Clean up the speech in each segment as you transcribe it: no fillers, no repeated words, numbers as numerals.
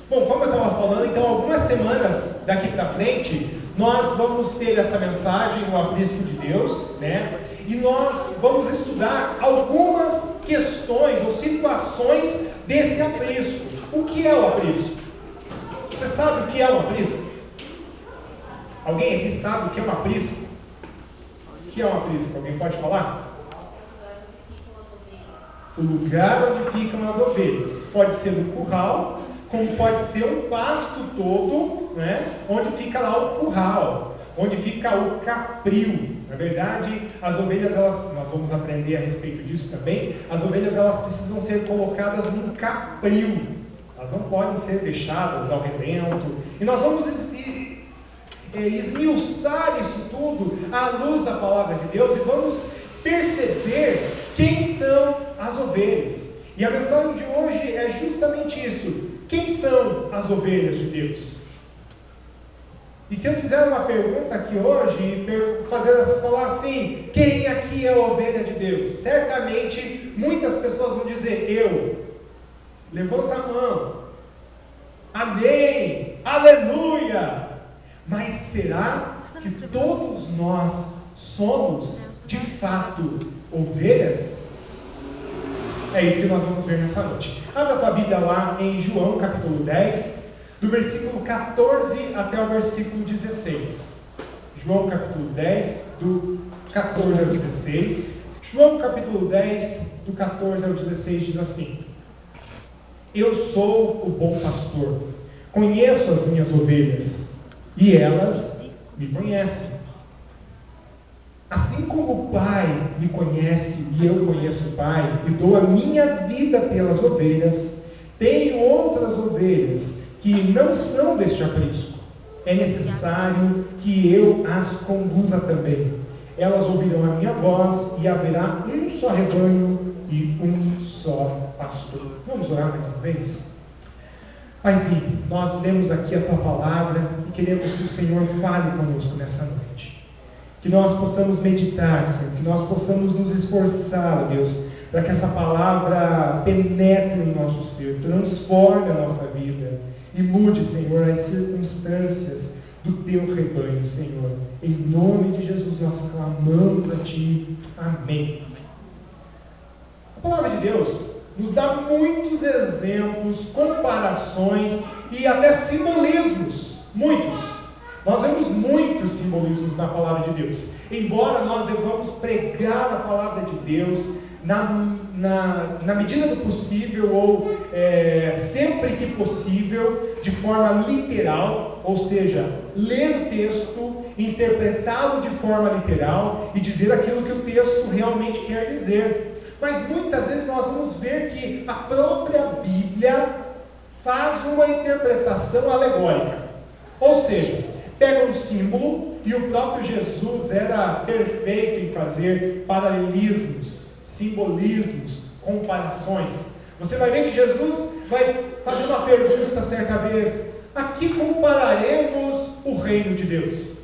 Bom, como eu estava falando, então algumas semanas daqui para frente, nós vamos ter essa mensagem, o aprisco de Deus, né? E nós vamos estudar algumas questões ou situações desse aprisco. O que é o aprisco? Você sabe o que é um aprisco? Alguém aqui sabe o que é um aprisco? O que é um aprisco? Alguém pode falar? O lugar onde ficam as ovelhas. Pode ser um curral, como pode ser um pasto todo, né? Onde fica lá o curral, onde fica o capril. Na verdade, as ovelhas, nós vamos aprender a respeito disso também, as ovelhas elas precisam ser colocadas num capril. Elas não podem ser deixadas ao relento. E nós vamos esmiuçar isso tudo à luz da palavra de Deus e vamos perceber quem são as ovelhas. E a mensagem de hoje é justamente isso. Quem são as ovelhas de Deus? E se eu fizer uma pergunta aqui hoje e falar assim, quem aqui é a ovelha de Deus? Certamente muitas pessoas vão dizer, eu. Levanta a mão. Amém. Aleluia. Mas será que todos nós somos de fato ovelhas? É isso que nós vamos ver nessa noite. Abra a tua Bíblia lá em João capítulo 10, do versículo 14 até o versículo 16. João capítulo 10, do 14 ao 16. João capítulo 10, do 14 ao 16 diz assim: Eu sou o bom pastor, conheço as minhas ovelhas, e elas me conhecem. Assim como o Pai me conhece e eu conheço o Pai, e dou a minha vida pelas ovelhas, tenho outras ovelhas que não são deste aprisco. É necessário que eu as conduza também. Elas ouvirão a minha voz, e haverá um só rebanho e um só pastor. Vamos orar mais uma vez? Paizinho, nós lemos aqui a tua palavra e queremos que o Senhor fale conosco nessa noite. Que nós possamos meditar, Senhor, que nós possamos nos esforçar, Deus, para que essa palavra penetre no nosso ser, transforme a nossa vida e mude, Senhor, as circunstâncias do teu rebanho, Senhor. Em nome de Jesus nós clamamos a Ti. Amém. A palavra de Deus nos dá muitos exemplos, comparações e até simbolismos. Muitos. Nós vemos muitos simbolismos na palavra de Deus. Embora nós devamos pregar a palavra de Deus na medida do possível ou sempre que possível, de forma literal, ou seja, ler o texto, interpretá-lo de forma literal e dizer aquilo que o texto realmente quer dizer. Mas muitas vezes nós vamos ver que a própria Bíblia faz uma interpretação alegórica. Ou seja, pega um símbolo, e o próprio Jesus era perfeito em fazer paralelismos, simbolismos, comparações. Você vai ver que Jesus vai fazer uma pergunta certa vez: a que compararemos o reino de Deus?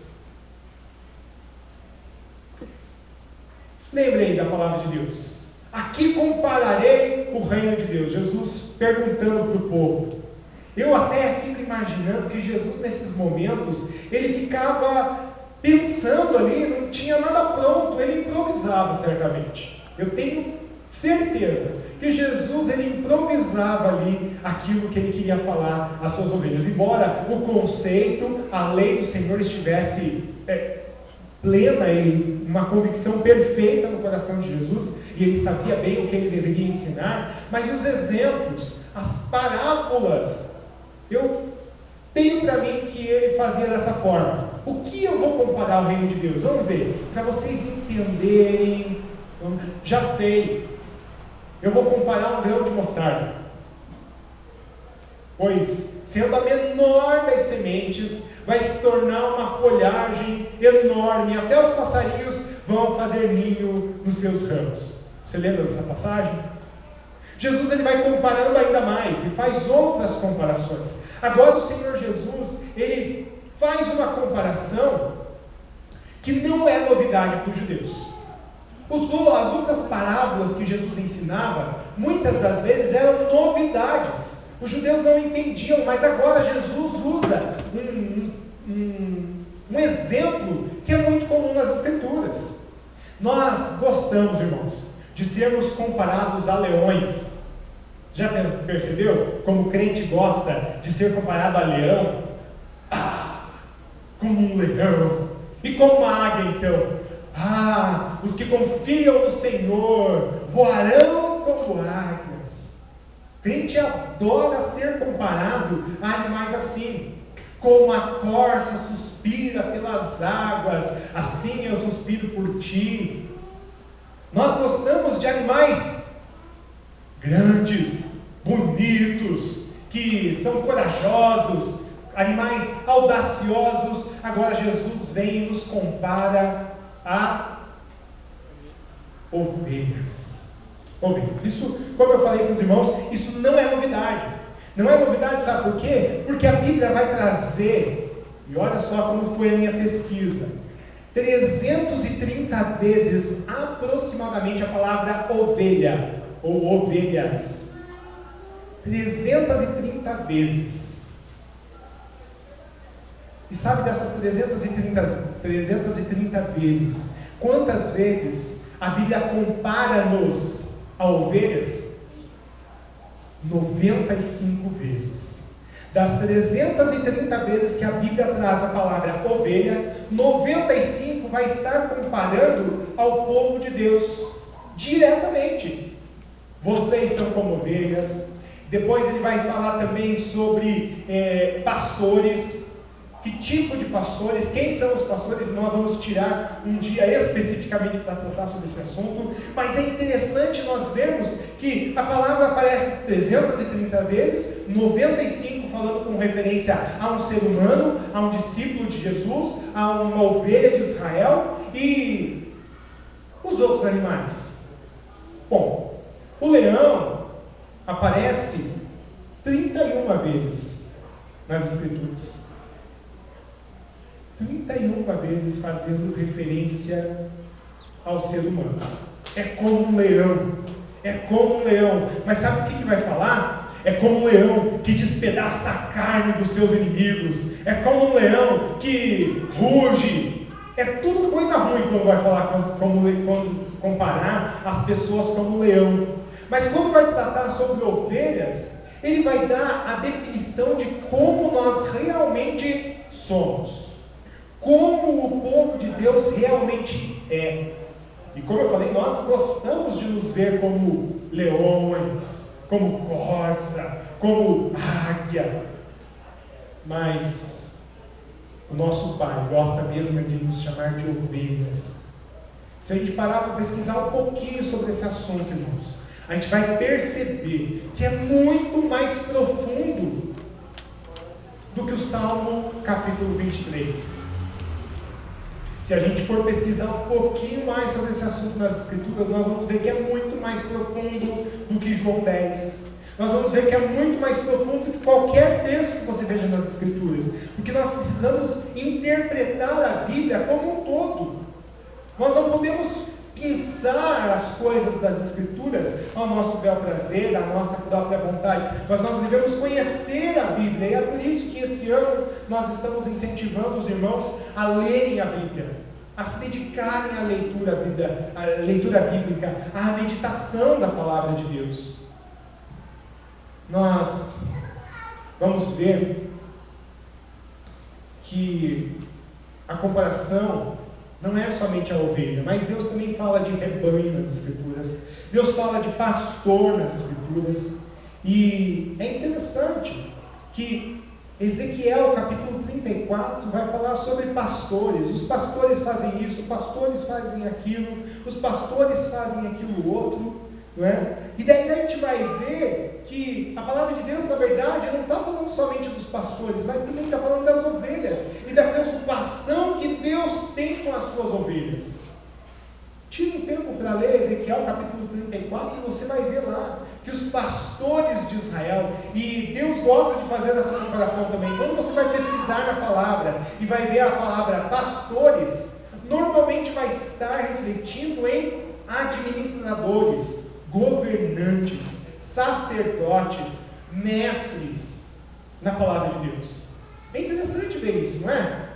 Lembrei da palavra de Deus. A que compararei o reino de Deus? Jesus perguntando para o povo. Eu até fico imaginando que Jesus, nesses momentos, ele ficava pensando ali, não tinha nada pronto, ele improvisava certamente. Eu tenho certeza que Jesus, ele improvisava ali aquilo que ele queria falar às suas ovelhas. Embora o conceito, a lei do Senhor estivesse plena, uma convicção perfeita no coração de Jesus, e ele sabia bem o que ele deveria ensinar, mas os exemplos, as parábolas, eu tenho para mim que ele fazia dessa forma. O que eu vou comparar ao reino de Deus? Vamos ver, para vocês entenderem. Já sei, eu vou comparar um grão de mostarda. Pois, sendo a menor das sementes, vai se tornar uma folhagem enorme, até os passarinhos vão fazer ninho nos seus ramos. Você lembra dessa passagem? Jesus, ele vai comparando ainda mais e faz outras comparações. Agora o Senhor Jesus, ele faz uma comparação que não é novidade para os judeus. As outras parábolas que Jesus ensinava, muitas das vezes eram novidades Os judeus não entendiam, mas agora Jesus usa um exemplo que é muito comum nas Escrituras. Nós gostamos, irmãos, de sermos comparados a leões. Já percebeu como o crente gosta de ser comparado a leão? Como um leão. E como uma águia, então? Os que confiam no Senhor voarão como águias. O crente adora ser comparado a animais assim. Como a corça suspira pelas águas, assim eu suspiro por ti. Nós gostamos de animais grandes, bonitos, que são corajosos, animais audaciosos. Agora Jesus vem e nos compara a ovelhas. Isso, como eu falei para os irmãos, isso não é novidade. Não é novidade, sabe por quê? Porque a Bíblia vai trazer, e olha só como foi a minha pesquisa, 330 vezes aproximadamente a palavra ovelha, ou ovelhas. 330 vezes. E sabe dessas 330 vezes, quantas vezes a Bíblia compara-nos a ovelhas? 95 vezes. Das 330 vezes que a Bíblia traz a palavra ovelha, 95 vai estar comparando ao povo de Deus, diretamente. Vocês são como ovelhas. Depois ele vai falar também sobre pastores. Que tipo de pastores? Quem são os pastores? Nós vamos tirar um dia especificamente para tratar sobre esse assunto. Mas é interessante nós vermos que a palavra aparece 330 vezes, 95 falando com referência a um ser humano, a um discípulo de Jesus, a uma ovelha de Israel, e os outros animais. Bom, o leão aparece 31 vezes nas Escrituras. 31 vezes fazendo referência ao ser humano. É como um leão. É como um leão. Mas sabe o que vai falar? É como um leão que despedaça a carne dos seus inimigos. É como um leão que ruge. É tudo coisa ruim quando vai falar quando comparar as pessoas como um leão. Mas quando vai tratar sobre ovelhas, ele vai dar a definição de como nós realmente somos. Como o povo de Deus realmente é. E como eu falei, nós gostamos de nos ver como leões, como corça, como águia. Mas o nosso Pai gosta mesmo de nos chamar de ovelhas. Se a gente parar para pesquisar um pouquinho sobre esse assunto, irmãos, a gente vai perceber que é muito mais profundo do que o Salmo capítulo 23. Se a gente for pesquisar um pouquinho mais sobre esse assunto nas Escrituras, nós vamos ver que é muito mais profundo do que João 10. Nós vamos ver que é muito mais profundo do que qualquer texto que você veja nas Escrituras. Porque nós precisamos interpretar a Bíblia como um todo. Nós não podemos pensar as coisas das Escrituras ao nosso bel prazer, à nossa própria vontade. Mas nós devemos conhecer a Bíblia. E é por isso que esse ano nós estamos incentivando os irmãos a lerem a Bíblia, a se dedicarem à leitura bíblica, à meditação da palavra de Deus. Nós vamos ver que a comparação não é somente a ovelha, mas Deus também fala de rebanho nas Escrituras. Deus fala de pastor nas Escrituras. E é interessante que Ezequiel, capítulo 34, vai falar sobre pastores. Os pastores fazem isso, os pastores fazem aquilo, os pastores fazem aquilo outro, não é? E daí a gente vai ver que a palavra de Deus, na verdade, não está falando somente dos pastores, mas também está falando das ovelhas e da preocupação que Deus tem com as suas ovelhas. Tire um tempo para ler Ezequiel capítulo 34 e você vai ver lá que os pastores de Israel, e Deus gosta de fazer essa comparação também. Quando você vai pesquisar na palavra e vai ver a palavra pastores, normalmente vai estar refletindo em administradores, governantes, sacerdotes, mestres na palavra de Deus. É interessante ver isso, não é?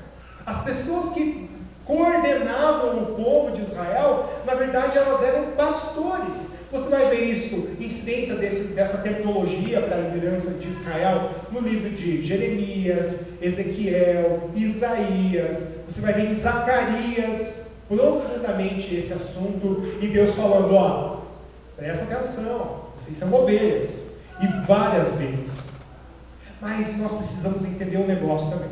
As pessoas que coordenavam o povo de Israel, na verdade elas eram pastores. Você vai ver isso, incidência dessa tecnologia para a liderança de Israel, no livro de Jeremias, Ezequiel, Isaías. Você vai ver em Zacarias, profundamente esse assunto, e Deus falando, ó, presta atenção, vocês são ovelhas, e várias vezes. Mas nós precisamos entender um negócio também.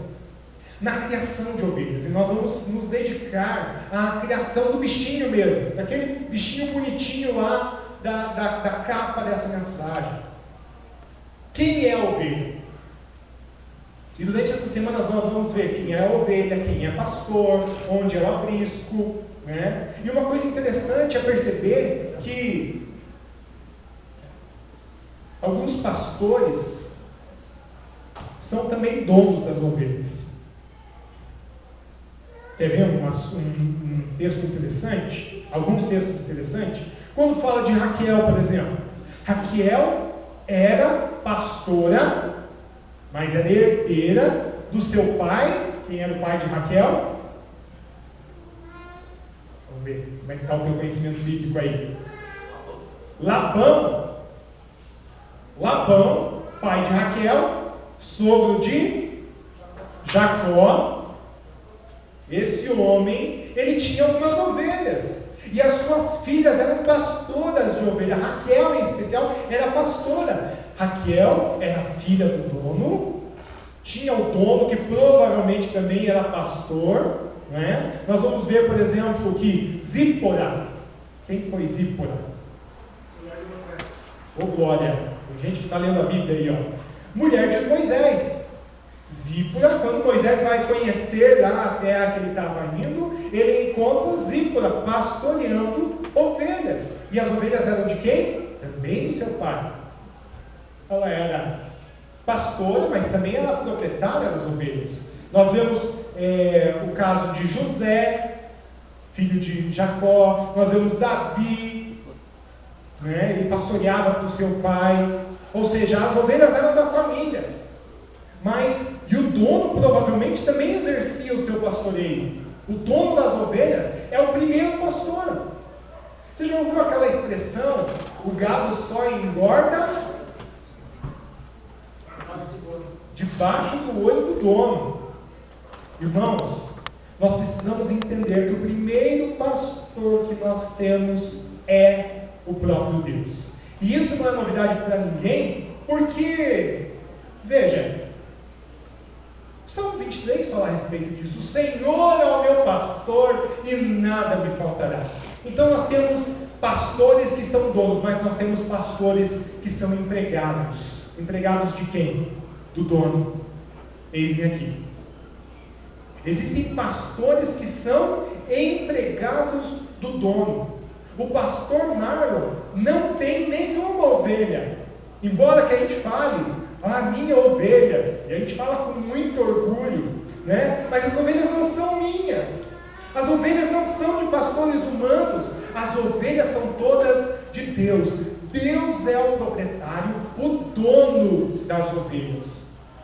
Na criação de ovelhas, e nós vamos nos dedicar à criação do bichinho mesmo, daquele bichinho bonitinho lá da capa dessa mensagem. Quem é a ovelha? E durante essa semana nós vamos ver quem é a ovelha, quem é pastor, onde é o aprisco, né? E uma coisa interessante é perceber que alguns pastores são também donos das ovelhas. Quer ver um texto interessante? Alguns textos interessantes. Quando fala de Raquel, por exemplo. Raquel era pastora, mas era herdeira do seu pai. Quem era o pai de Raquel? Vamos ver como é que está o teu conhecimento bíblico aí. Labão. Labão, pai de Raquel, sogro de Jacó. Esse homem, ele tinha algumas ovelhas. E as suas filhas eram pastoras de ovelha. Raquel, em especial, era pastora. Raquel era filha do dono. Tinha o dono, que provavelmente também era pastor. Né? Nós vamos ver, por exemplo, que Zípora. Quem foi Zípora? Ô glória! Tem gente que está lendo a Bíblia aí, ó. Mulher de Moisés. Zípora, quando Moisés vai conhecer lá a terra que ele estava indo, ele encontra Zípora pastoreando ovelhas. E as ovelhas eram de quem? Também do seu pai. Ela era pastora, mas também era proprietária das ovelhas. Nós vemos o caso de José, filho de Jacó. Nós vemos Davi, né? Ele pastoreava para o seu pai. Ou seja, as ovelhas eram da família. E o dono provavelmente também exercia o seu pastoreio. O dono das ovelhas é o primeiro pastor. Você já ouviu aquela expressão, o gado só engorda debaixo do olho do dono? Irmãos, nós precisamos entender que o primeiro pastor que nós temos é o próprio Deus. E isso não é novidade para ninguém, porque, veja, Salmo 23 fala a respeito disso. O Senhor é o meu pastor e nada me faltará. Então nós temos pastores que são donos, mas nós temos pastores que são empregados. Empregados de quem? Do dono. Eis-me aqui. Existem pastores que são empregados do dono. O pastor Marlon não tem nenhuma ovelha. Embora que a gente fale, a minha ovelha, e a gente fala com muito orgulho, né? Mas as ovelhas não são minhas. As ovelhas não são de pastores humanos. As ovelhas são todas de Deus. Deus é o proprietário, o dono das ovelhas.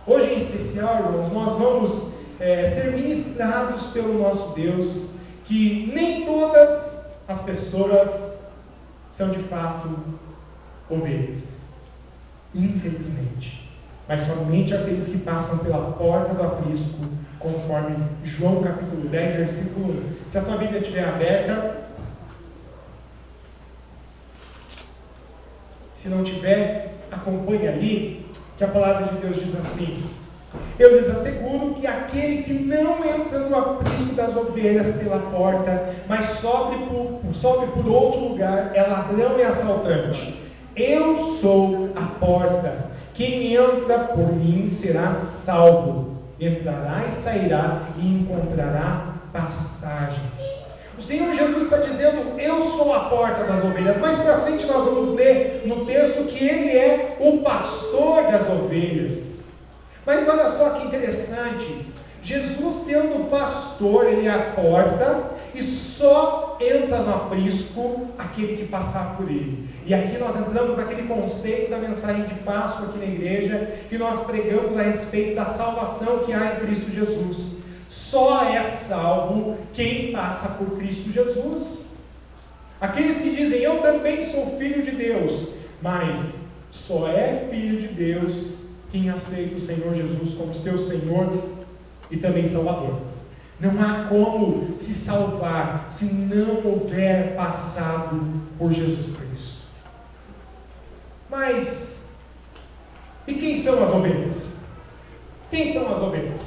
Hoje em especial, irmãos, nós vamos ser ministrados pelo nosso Deus, que nem todas as pessoas são de fato ovelhas. Infelizmente. Mas somente aqueles que passam pela porta do aprisco, conforme João capítulo 10, versículo 1. Se a tua Bíblia estiver aberta, se não tiver, acompanhe ali, que a palavra de Deus diz assim: eu lhes asseguro que aquele que não entra no aprisco das ovelhas pela porta, mas sobe por outro lugar, é ladrão e assaltante. Eu sou a porta. Quem entra por mim será salvo. Entrará e sairá e encontrará pastagens. O Senhor Jesus está dizendo: eu sou a porta das ovelhas. Mais para frente nós vamos ler no texto que Ele é o pastor das ovelhas. Mas olha só que interessante. Jesus sendo pastor, Ele é a porta. E só entra no aprisco aquele que passar por ele. E aqui nós entramos naquele conceito da mensagem de Páscoa aqui na igreja, que nós pregamos a respeito da salvação que há em Cristo Jesus. Só é salvo quem passa por Cristo Jesus. Aqueles que dizem, eu também sou filho de Deus, mas só é filho de Deus quem aceita o Senhor Jesus como seu Senhor e também Salvador. Não há como se salvar se não houver passado por Jesus Cristo. Mas, e quem são as ovelhas? Quem são as ovelhas?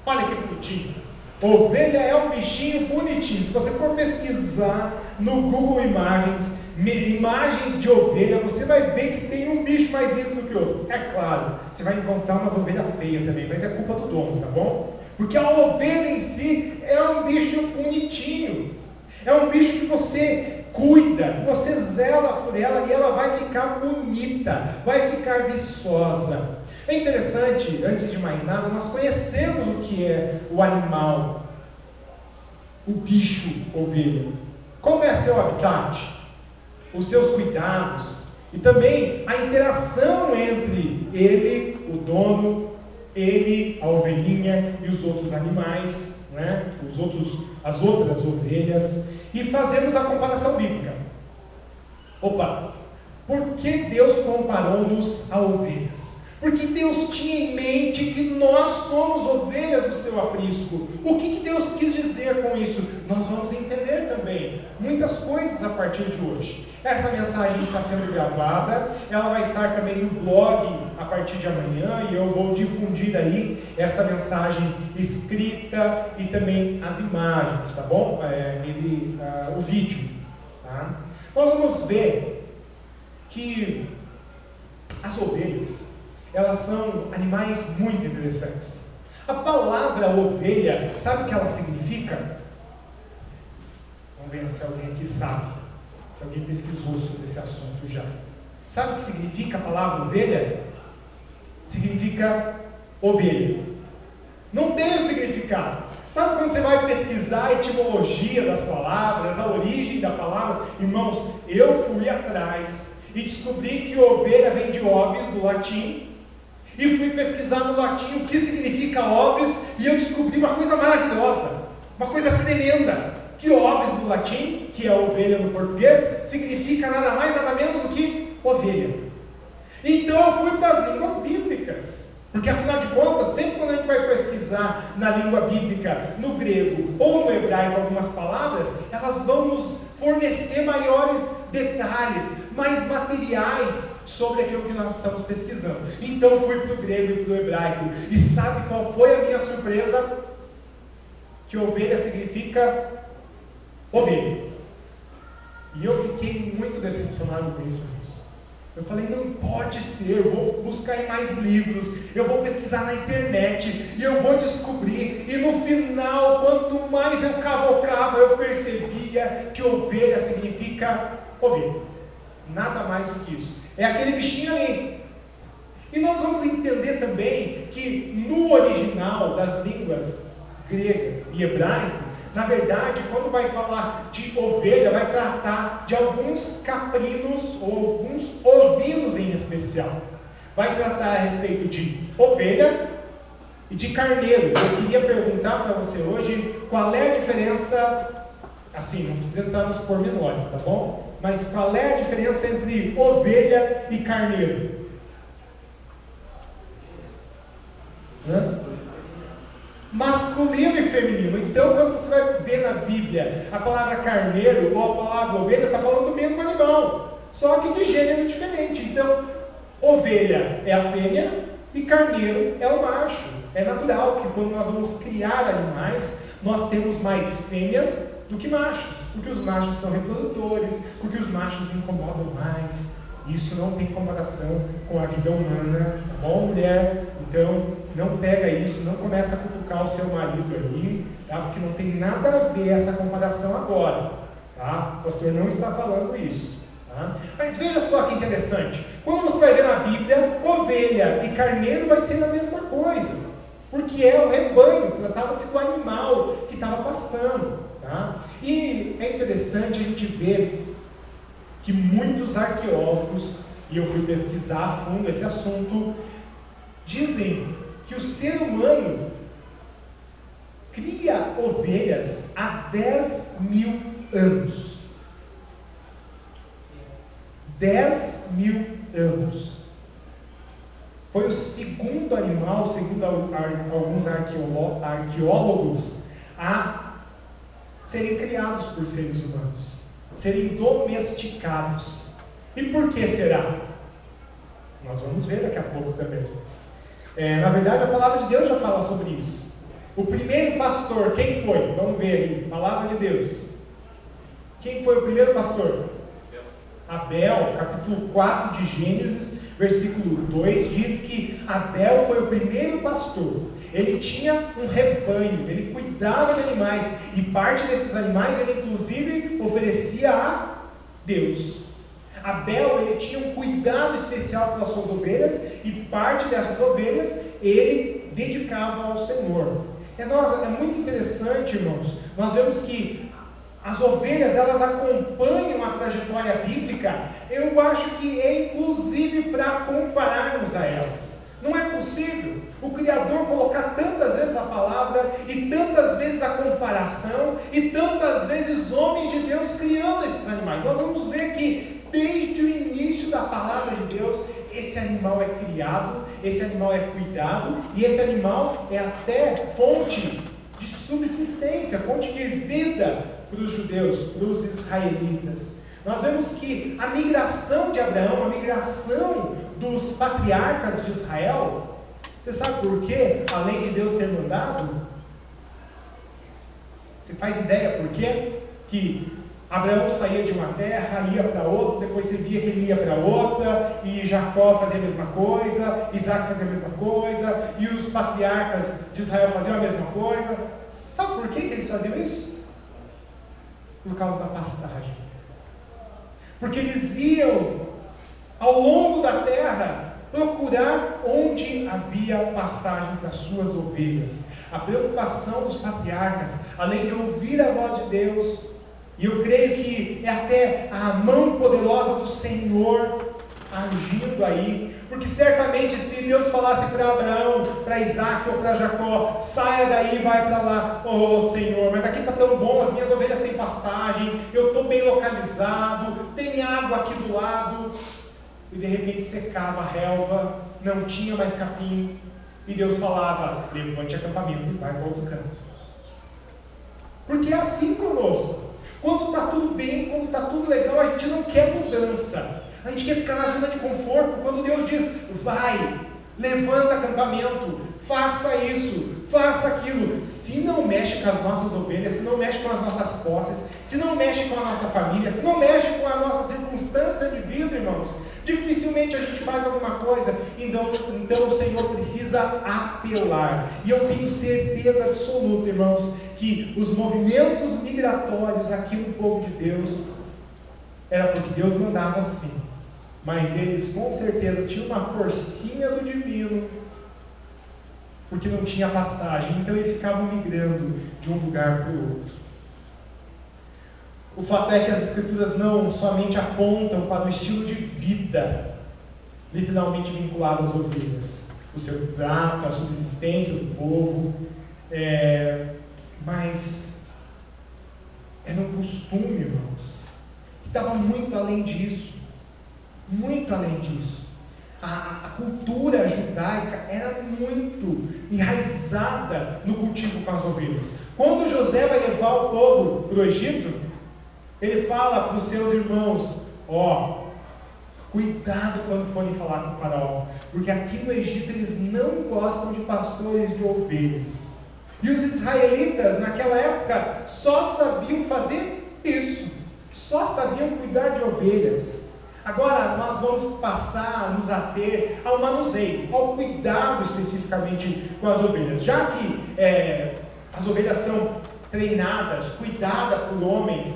Olha que bonitinho. Ovelha é um bichinho bonitinho. Se você for pesquisar no Google imagens de ovelha, você vai ver que tem um bicho mais lindo do que outro. É claro, você vai encontrar umas ovelhas feias também, mas é culpa do dono, tá bom? Porque a ovelha em si é um bicho bonitinho. É um bicho que você cuida, que você zela por ela e ela vai ficar bonita, vai ficar viçosa. É interessante, antes de mais nada, nós conhecemos o que é o animal, o bicho ovelha. Como é seu habitat, os seus cuidados e também a interação entre ele, o dono, ele, a ovelhinha e os outros animais, né? As outras ovelhas, e fazemos a comparação bíblica. Opa, por que Deus comparou-nos a ovelhas? Porque Deus tinha em mente que nós somos ovelhas do seu aprisco. O que Deus quis dizer com isso? Nós vamos entender também muitas coisas a partir de hoje. Essa mensagem está sendo gravada, ela vai estar também no blog a partir de amanhã, e eu vou difundir aí essa mensagem escrita e também as imagens, tá bom? O vídeo. Tá? Nós vamos ver que as ovelhas, elas são animais muito interessantes. A palavra ovelha, sabe o que ela significa? Vamos ver se alguém aqui sabe. Se alguém pesquisou sobre esse assunto já. Sabe o que significa a palavra ovelha? Significa ovelha. Não tem o significado. Sabe quando você vai pesquisar a etimologia das palavras, a origem da palavra? Irmãos, eu fui atrás e descobri que ovelha vem de ovis, do latim. E fui pesquisar no latim o que significa ovis, e eu descobri uma coisa maravilhosa, uma coisa tremenda, que ovis no latim, que é ovelha no português, significa nada mais nada menos do que ovelha. Então eu fui para as línguas bíblicas, porque afinal de contas, sempre quando a gente vai pesquisar na língua bíblica, no grego ou no hebraico algumas palavras, elas vão nos fornecer maiores detalhes, mais materiais sobre aquilo que nós estamos pesquisando. Então fui para o grego e para o hebraico. E sabe qual foi a minha surpresa? Que ovelha significa ovelha. E eu fiquei muito decepcionado com isso. Eu falei, não pode ser, eu vou buscar em mais livros, eu vou pesquisar na internet, e eu vou descobrir. E no final, quanto mais eu cavocava, eu percebia que ovelha significa ovelha. Nada mais do que isso. É aquele bichinho ali. E nós vamos entender também que no original das línguas grega e hebraico, na verdade, quando vai falar de ovelha, vai tratar de alguns caprinos ou alguns ovinos em especial. Vai tratar a respeito de ovelha e de carneiro. Eu queria perguntar para você hoje qual é a diferença, assim, não precisa entrar nos pormenores, tá bom? Mas qual é a diferença entre ovelha e carneiro? Masculino e feminino. Então, quando você vai ver na Bíblia a palavra carneiro ou a palavra ovelha, está falando do mesmo animal, só que de gênero diferente. Então, ovelha é a fêmea e carneiro é o macho. É natural que quando nós vamos criar animais, nós temos mais fêmeas do que machos, porque os machos são reprodutores, porque os machos incomodam mais. Isso não tem comparação com a vida humana, tá bom, mulher? Então, não pega isso, não começa a cutucar o seu marido ali, tá? Porque não tem nada a ver essa comparação agora, tá? O pastor não está falando isso, tá? Mas veja só que interessante, quando você vai ver na Bíblia, ovelha e carneiro vai ser a mesma coisa, porque é o rebanho, tratava-se do animal que estava pastando, tá? E é interessante a gente ver que muitos arqueólogos, e eu fui pesquisar a fundo esse assunto, dizem que o ser humano cria ovelhas há 10 mil anos. 10 mil anos. Foi o segundo animal, segundo alguns arqueólogos, a serem criados por seres humanos, serem domesticados. E por que será? Nós vamos ver daqui a pouco também. Na verdade, a palavra de Deus já fala sobre isso. O primeiro pastor, quem foi? Vamos ver aí, palavra de Deus. Quem foi o primeiro pastor? Abel, capítulo 4 de Gênesis, versículo 2, diz que Abel foi o primeiro pastor. Ele tinha um rebanho, ele cuidava de animais, e parte desses animais ele inclusive oferecia a Deus. Abel, ele tinha um cuidado especial pelas suas ovelhas, e parte dessas ovelhas ele dedicava ao Senhor. É muito interessante, irmãos, nós vemos que as ovelhas, elas acompanham a trajetória bíblica. Eu acho que é inclusive para compararmos a elas. Não é possível o Criador colocar tantas vezes a palavra, e tantas vezes a comparação, e tantas vezes homens de Deus criando esses animais. Nós vamos ver que desde o início da palavra de Deus, esse animal é criado, esse animal é cuidado, e esse animal é até fonte de subsistência, fonte de vida para os judeus, para os israelitas. Nós vemos que a migração de Abraão, a migração dos patriarcas de Israel, você sabe por quê? Além de Deus ter mandado, você faz ideia por quê? Que Abraão saía de uma terra, ia para outra, depois você via que ele ia para outra, e Jacó fazia a mesma coisa, Isaac fazia a mesma coisa, e os patriarcas de Israel faziam a mesma coisa. Sabe por que eles faziam isso? Por causa da pastagem. Porque eles iam ao longo da terra procurar onde havia pastagem para suas ovelhas. A preocupação dos patriarcas, além de ouvir a voz de Deus, e eu creio que é até a mão poderosa do Senhor agindo aí, porque certamente se Deus falasse para Abraão, para Isaac ou para Jacó, saia daí e vai para lá, oh Senhor, mas aqui está tão bom, as minhas ovelhas têm pastagem, eu estou bem localizado, tem água aqui do lado, e de repente secava a relva, não tinha mais capim, e Deus falava, levante acampamento e vai para outro canto. Porque é assim conosco. Quando está tudo bem, quando está tudo legal, a gente não quer mudança. A gente quer ficar na zona de conforto. Quando Deus diz, vai, levanta acampamento, faça isso, faça aquilo. Se não mexe com as nossas ovelhas, se não mexe com as nossas posses, se não mexe com a nossa família, se não mexe com a nossa circunstância de vida, irmãos, dificilmente a gente faz alguma coisa. Então o Senhor precisa apelar. E eu tenho certeza absoluta, irmãos, que os movimentos migratórios aqui no povo de Deus era porque Deus mandava assim. Mas eles com certeza tinham uma forcinha do divino, porque não tinha pastagem. Então eles ficavam migrando de um lugar para o outro. O fato é que as Escrituras não somente apontam para o estilo de vida literalmente vinculado às ovelhas, o seu trato, a subsistência do povo, mas era um costume, irmãos, que estava muito além disso, muito além disso. A cultura judaica era muito enraizada no cultivo com as ovelhas. Quando José vai levar o povo para o Egito, ele fala para os seus irmãos, cuidado quando forem falar com o faraó, porque aqui no Egito eles não gostam de pastores de ovelhas. E os israelitas naquela época só sabiam fazer isso, só sabiam cuidar de ovelhas. Agora nós vamos passar a nos ater ao manuseio, ao cuidado especificamente com as ovelhas. Já que as ovelhas são treinadas, cuidadas por homens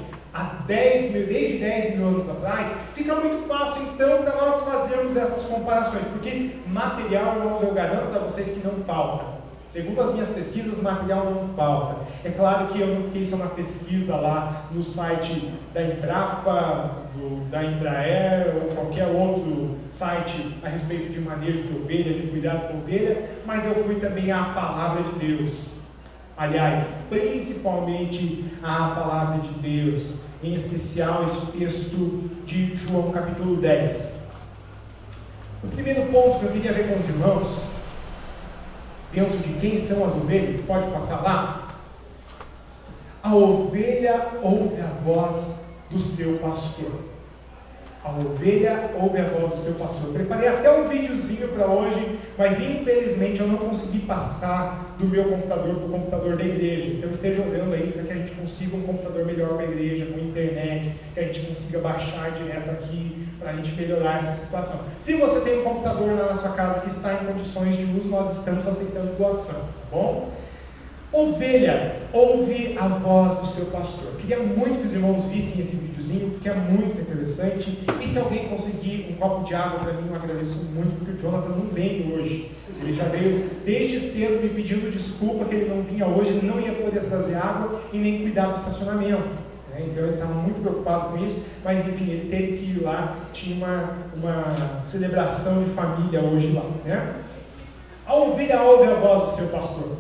desde 10 mil anos atrás, fica muito fácil então para nós fazermos essas comparações, porque material, irmãos, eu garanto a vocês que não falta. Segundo as minhas pesquisas, material não falta. É claro que eu não fiquei só na pesquisa lá no site da Embrapa, da Embraer ou qualquer outro site a respeito de manejo de ovelha, de cuidado com ovelha, mas eu fui também à Palavra de Deus. Aliás, principalmente à Palavra de Deus, em especial esse texto de João capítulo 10. O primeiro ponto que eu queria ver com os irmãos, dentro de quem são as ovelhas, pode passar lá. A ovelha ouve a voz do seu pastor. A ovelha ouve a voz do seu pastor. Preparei até um videozinho para hoje, mas infelizmente eu não consegui passar do meu computador para o computador da igreja. Então esteja olhando aí para que a gente consiga um computador melhor para a igreja, com internet, que a gente consiga baixar direto aqui, para a gente melhorar essa situação. Se você tem um computador na sua casa que está em condições de uso, nós estamos aceitando doação, tá bom? Ovelha ouve a voz do seu pastor. Queria muito que os irmãos vissem esse videozinho, porque é muito interessante. E se alguém conseguir um copo de água para mim, eu agradeço muito, porque o Jonathan não veio hoje. Ele já veio desde cedo me pedindo desculpa que ele não vinha hoje, ele não ia poder trazer água e nem cuidar do estacionamento. Então ele estava muito preocupado com isso, mas enfim, ele teve que ir lá, tinha uma celebração de família hoje lá. Né? A ovelha ouve a voz do seu pastor.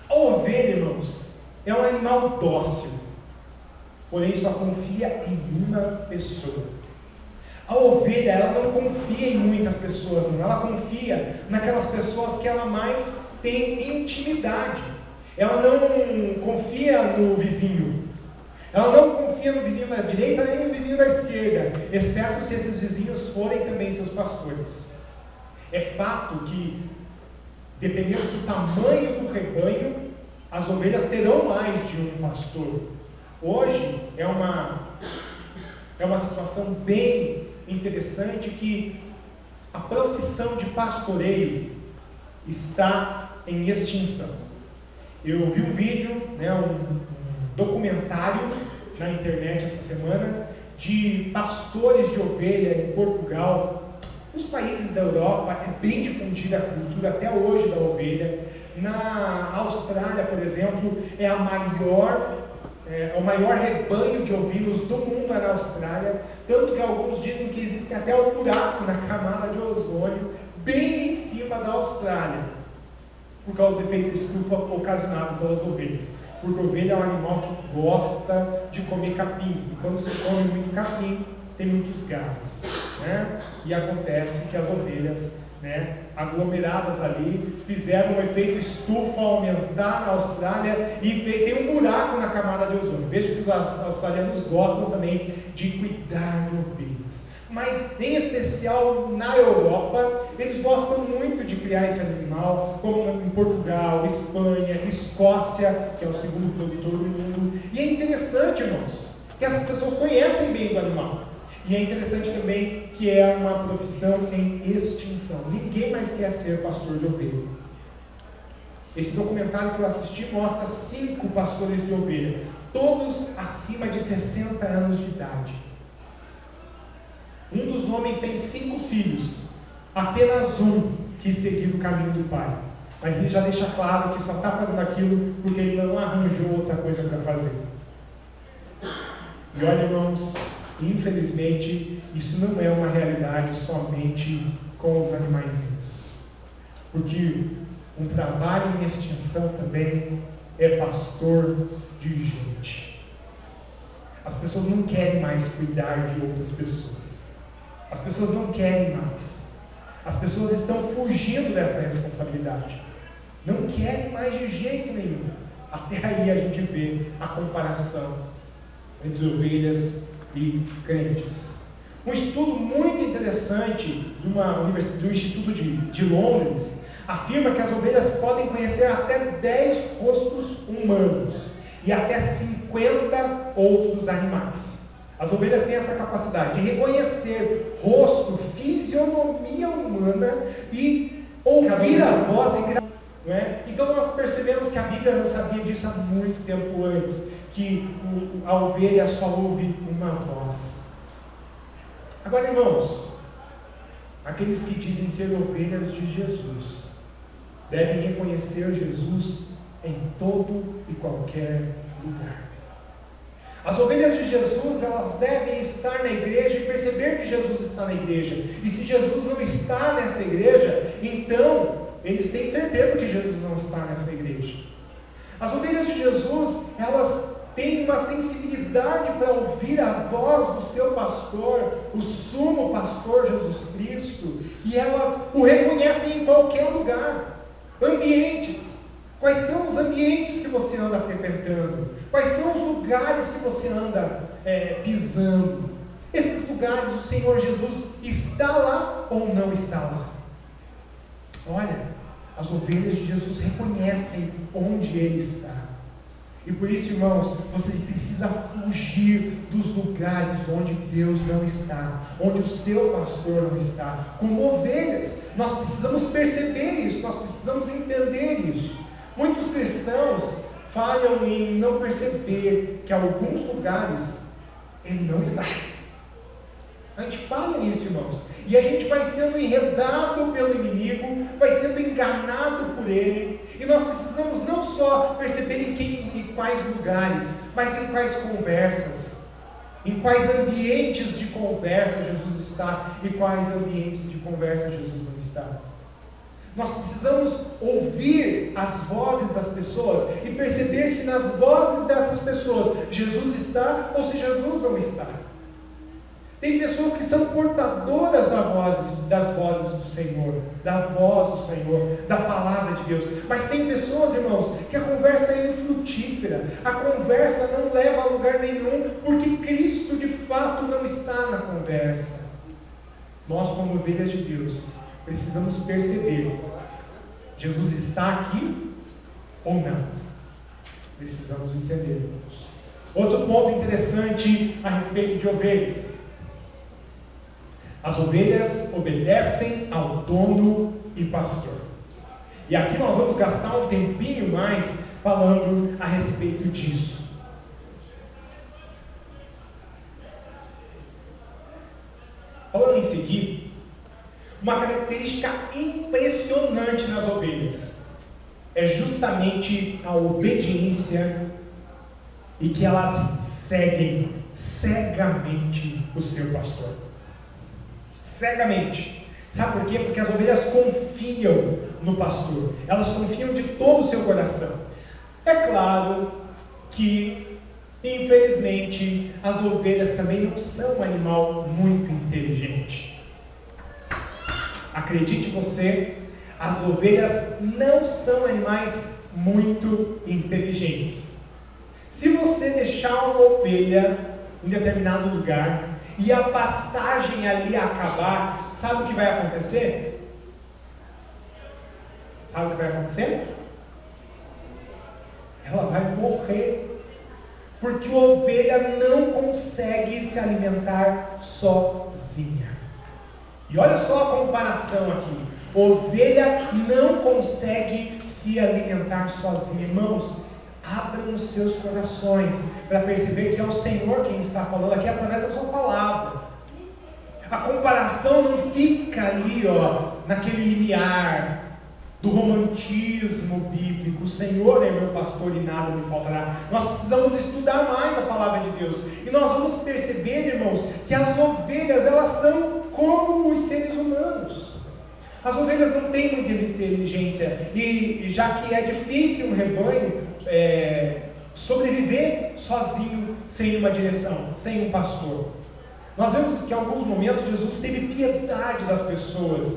A ovelha, irmãos, é um animal dócil, porém só confia em uma pessoa. A ovelha, ela não confia em muitas pessoas, não. Ela confia naquelas pessoas que ela mais tem intimidade. Ela não confia no vizinho. Ela não confia no vizinho da direita nem no vizinho da esquerda, exceto se esses vizinhos forem também seus pastores. É fato que, dependendo do tamanho do rebanho, as ovelhas terão mais de um pastor. Hoje é uma situação bem interessante que a profissão de pastoreio está em extinção. Eu vi um vídeo, um documentário na internet essa semana de pastores de ovelha em Portugal. Nos países da Europa é bem difundida a cultura até hoje da ovelha. Na Austrália, por exemplo, é o maior rebanho de ovinos do mundo é na Austrália, tanto que alguns dizem que existe até um buraco na camada de ozônio, bem em cima da Austrália, por causa do efeito estufa ocasionado pelas ovelhas. Porque a ovelha é um animal que gosta de comer capim, e quando se come muito capim, tem muitos gases, né? E acontece que as ovelhas, aglomeradas ali, fizeram um efeito estufa aumentar na Austrália e tem um buraco na camada de ozônio. Veja que os australianos gostam também de cuidar de ovelhas. Mas, em especial na Europa, eles gostam muito de criar esse animal, como em Portugal, Espanha, Escócia, que é o segundo produtor do mundo. E é interessante, irmãos, que essas pessoas conhecem bem do animal. E é interessante também que é uma profissão em extinção. Ninguém mais quer ser pastor de ovelha. Esse documentário que eu assisti mostra 5 pastores de ovelha, todos acima de 60 anos de idade. Um dos homens tem 5 filhos, apenas um quis seguir o caminho do pai. Mas ele já deixa claro que só está fazendo aquilo porque ele não arranjou outra coisa para fazer. E olha, irmãos, infelizmente, isso não é uma realidade somente com os animaizinhos. Porque um trabalho em extinção também é pastor de gente. As pessoas não querem mais cuidar de outras pessoas. As pessoas não querem mais. As pessoas estão fugindo dessa responsabilidade. Não querem mais de jeito nenhum. Até aí a gente vê a comparação entre ovelhas e crentes. Um estudo muito interessante do Instituto de Londres afirma que as ovelhas podem conhecer até 10 rostos humanos e até 50 outros animais. As ovelhas têm essa capacidade de reconhecer rosto, fisionomia humana e ouvir a voz. Então nós percebemos que a Bíblia não sabia disso há muito tempo antes, que a ovelha só ouve uma voz. Agora, irmãos, aqueles que dizem ser ovelhas de Jesus, devem reconhecer Jesus em todo e qualquer lugar. As ovelhas de Jesus, elas devem estar na igreja e perceber que Jesus está na igreja. E se Jesus não está nessa igreja, então eles têm certeza que Jesus não está nessa igreja. As ovelhas de Jesus, elas têm uma sensibilidade para ouvir a voz do seu pastor, o sumo pastor Jesus Cristo, e elas o reconhecem em qualquer lugar. Ambientes. Quais são os ambientes que você anda frequentando? Quais são os lugares que você anda pisando? Esses lugares, o Senhor Jesus está lá ou não está lá? Olha, as ovelhas de Jesus reconhecem onde Ele está. E por isso, irmãos, você precisa fugir dos lugares onde Deus não está, onde o seu pastor não está. Como ovelhas, nós precisamos perceber isso, nós precisamos entender isso. Muitos cristãos falham em não perceber que em alguns lugares Ele não está. A gente falha nisso, irmãos. E a gente vai sendo enredado pelo inimigo, vai sendo enganado por ele. E nós precisamos não só perceber em quais lugares, mas em quais conversas, em quais ambientes de conversa Jesus está e quais ambientes de conversa Jesus não está. Nós precisamos ouvir as vozes das pessoas e perceber se nas vozes dessas pessoas Jesus está ou se Jesus não está. Tem pessoas que são portadoras das vozes do Senhor, da voz do Senhor, da palavra de Deus. Mas tem pessoas, irmãos, que a conversa é infrutífera, a conversa não leva a lugar nenhum, porque Cristo de fato não está na conversa. Nós, como ovelhas de Deus, precisamos perceber: Jesus está aqui ou não? Precisamos entender, irmãos. Outro ponto interessante a respeito de ovelhas: as ovelhas obedecem ao dono e pastor. E aqui nós vamos gastar um tempinho mais falando a respeito disso. Falando em seguir, uma característica impressionante nas ovelhas é justamente a obediência e que elas seguem cegamente o seu pastor. Cegamente. Sabe por quê? Porque as ovelhas confiam no pastor. Elas confiam de todo o seu coração. É claro que, infelizmente, as ovelhas também não são um animal muito inteligente. Acredite você, as ovelhas não são animais muito inteligentes. Se você deixar uma ovelha em determinado lugar e a pastagem ali acabar, sabe o que vai acontecer? Sabe o que vai acontecer? Ela vai morrer, porque a ovelha não consegue se alimentar sozinha. E olha só a comparação aqui: ovelha não consegue se alimentar sozinha. Irmãos, abram os seus corações para perceber que é o Senhor quem está falando aqui através da sua palavra. A comparação não fica ali, naquele limiar do romantismo bíblico. O Senhor é meu pastor e nada me faltará. Nós precisamos estudar mais a palavra de Deus. E nós vamos perceber, irmãos, que as ovelhas, elas são como os seres humanos. As ovelhas não têm muita inteligência. E já que é difícil um rebanho sobreviver sozinho, sem uma direção, sem um pastor. Nós vemos que em alguns momentos Jesus teve piedade das pessoas.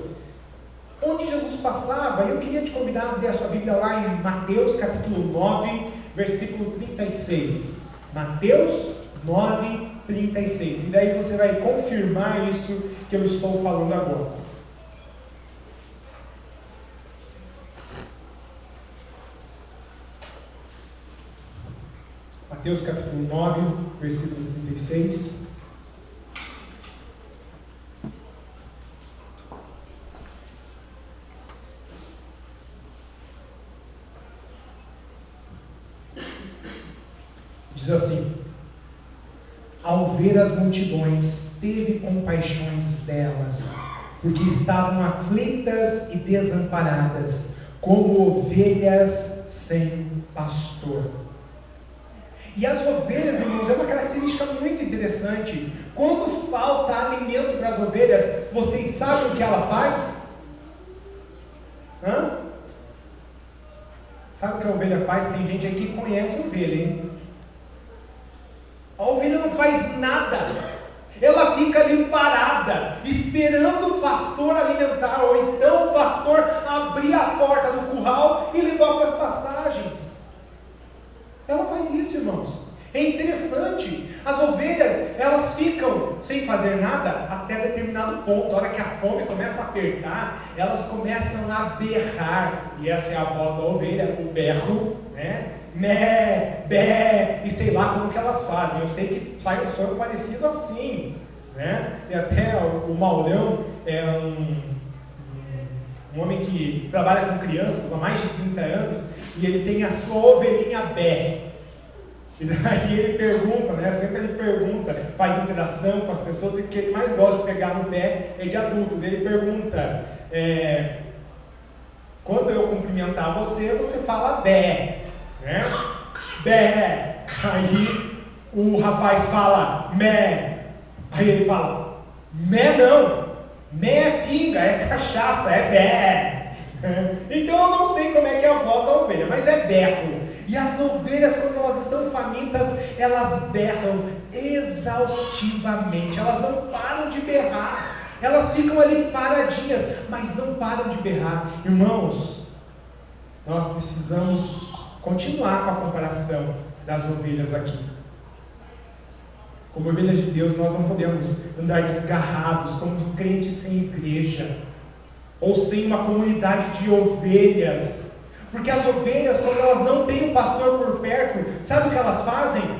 Onde Jesus passava, eu queria te convidar a ler a sua Bíblia lá em Mateus capítulo 9, versículo 36. Mateus 9, 36. E daí você vai confirmar isso que eu estou falando agora. Mateus capítulo 9, versículo 36. Diz assim: ao ver as multidões, teve compaixões delas, porque estavam aflitas e desamparadas, como ovelhas sem pastor. E as ovelhas, irmãos, é uma característica muito interessante. Quando falta alimento para as ovelhas, vocês sabem o que ela faz? Sabe o que a ovelha faz? Tem gente aí que conhece a ovelha, hein? A ovelha não faz nada. Ela fica ali parada, esperando o pastor alimentar, ou então o pastor abrir a porta do curral e levar para as pastagens. Ela faz isso, irmãos. É interessante. As ovelhas, elas ficam sem fazer nada até determinado ponto. A hora que a fome começa a apertar, elas começam a berrar. E essa é a voz da ovelha, o berro, né? Mé, bé, e sei lá como que elas fazem. Eu sei que sai um som parecido assim, né? E até o Maurão é um homem que trabalha com crianças há mais de 30 anos, e ele tem a sua ovelhinha bé. E daí ele pergunta, né? Sempre ele pergunta, faz interação com as pessoas, e o que ele mais gosta de pegar no pé é de adultos. Ele pergunta, quando eu cumprimentar você, você fala bé, né? Bé. Aí o rapaz fala mé. Aí ele fala, mé não, mé é pinga, é cachaça, é bé. Então eu não sei como é que é a voz da ovelha, mas é berro. E as ovelhas, quando elas estão famintas, elas berram exaustivamente, elas não param de berrar, elas ficam ali paradinhas, mas não param de berrar. Irmãos, nós precisamos continuar com a comparação das ovelhas aqui. Como ovelhas de Deus, nós não podemos andar desgarrados como crentes sem igreja, ou sem uma comunidade de ovelhas. Porque as ovelhas, quando elas não têm o pastor por perto, sabe o que elas fazem?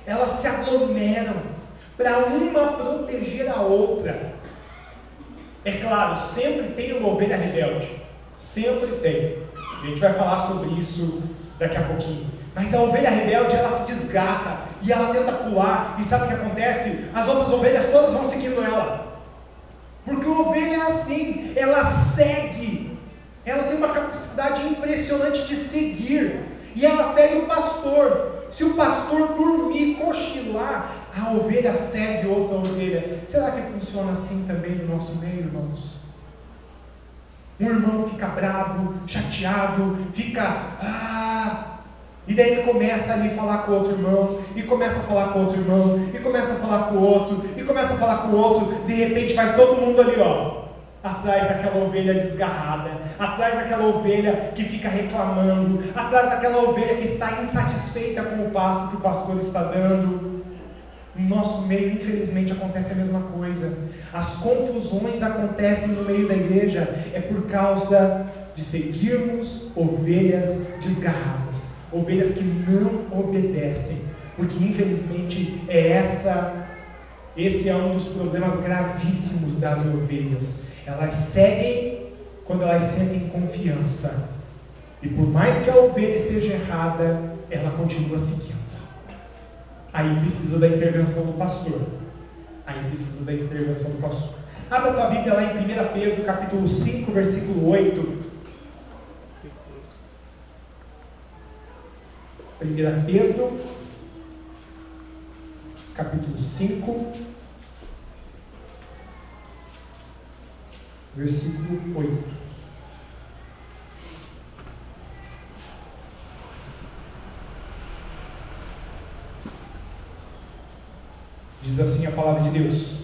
Elas se aglomeram para uma proteger a outra. É claro, sempre tem uma ovelha rebelde. Sempre tem. A gente vai falar sobre isso daqui a pouquinho. Mas a ovelha rebelde, ela se desgata e ela tenta pular. E sabe o que acontece? As outras ovelhas todas vão seguindo ela. Porque a ovelha é assim, ela segue. Ela tem uma capacidade impressionante de seguir. E ela segue o pastor. Se o pastor dormir, cochilar, a ovelha segue outra ovelha. Será que funciona assim também no nosso meio, irmãos? Um irmão fica bravo, chateado, e daí ele começa ali a falar com outro irmão, e começa a falar com outro irmão, e começa a falar com o outro, e começa a falar com o outro. De repente vai todo mundo ali, atrás daquela ovelha desgarrada, atrás daquela ovelha que fica reclamando, atrás daquela ovelha que está insatisfeita com o pasto que o pastor está dando. No nosso meio, infelizmente, acontece a mesma coisa. As confusões acontecem no meio da igreja, é por causa de seguirmos ovelhas desgarradas, ovelhas que não obedecem, porque infelizmente esse é um dos problemas gravíssimos das ovelhas. Elas seguem quando elas sentem confiança. E por mais que a ovelha esteja errada, ela continua seguindo. Aí precisa da intervenção do pastor. Abra a tua Bíblia lá em 1 Pedro, capítulo 5, versículo 8. 1 Pedro, capítulo 5, versículo 8. Diz assim a palavra de Deus: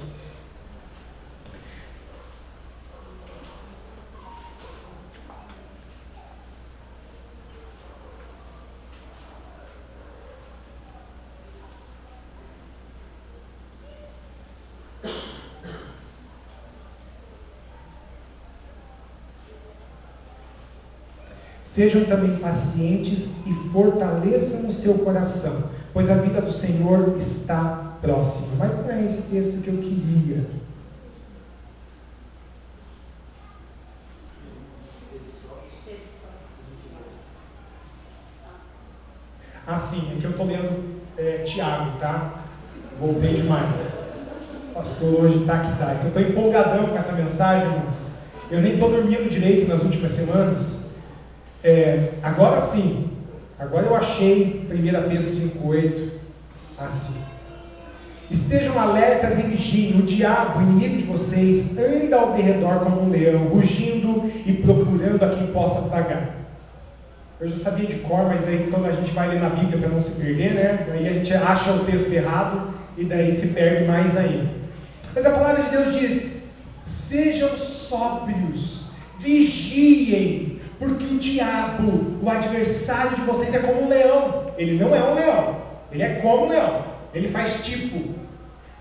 sejam também pacientes e fortaleçam o seu coração, pois a vida do Senhor está próxima. Mas não é esse texto que eu queria. Sim, é que eu estou lendo Tiago, tá? Voltei demais. O pastor hoje está que tá. Eu estou empolgadão com essa mensagem, irmãos. Eu nem estou dormindo direito nas últimas semanas. Agora sim. Agora eu achei 1 Pedro 5,8 assim. Estejam alertas e vigiem. O diabo, inimigo de vocês, anda ao derredor como um leão, rugindo e procurando a quem possa tragar. Eu já sabia de cor, mas aí quando a gente vai ler na Bíblia para não se perder, né? Aí a gente acha o texto errado e daí se perde mais ainda. Mas a palavra de Deus diz: sejam sóbrios, vigiem, porque o diabo, o adversário de vocês, é como um leão. Ele não é um leão, ele é como um leão, ele faz tipo.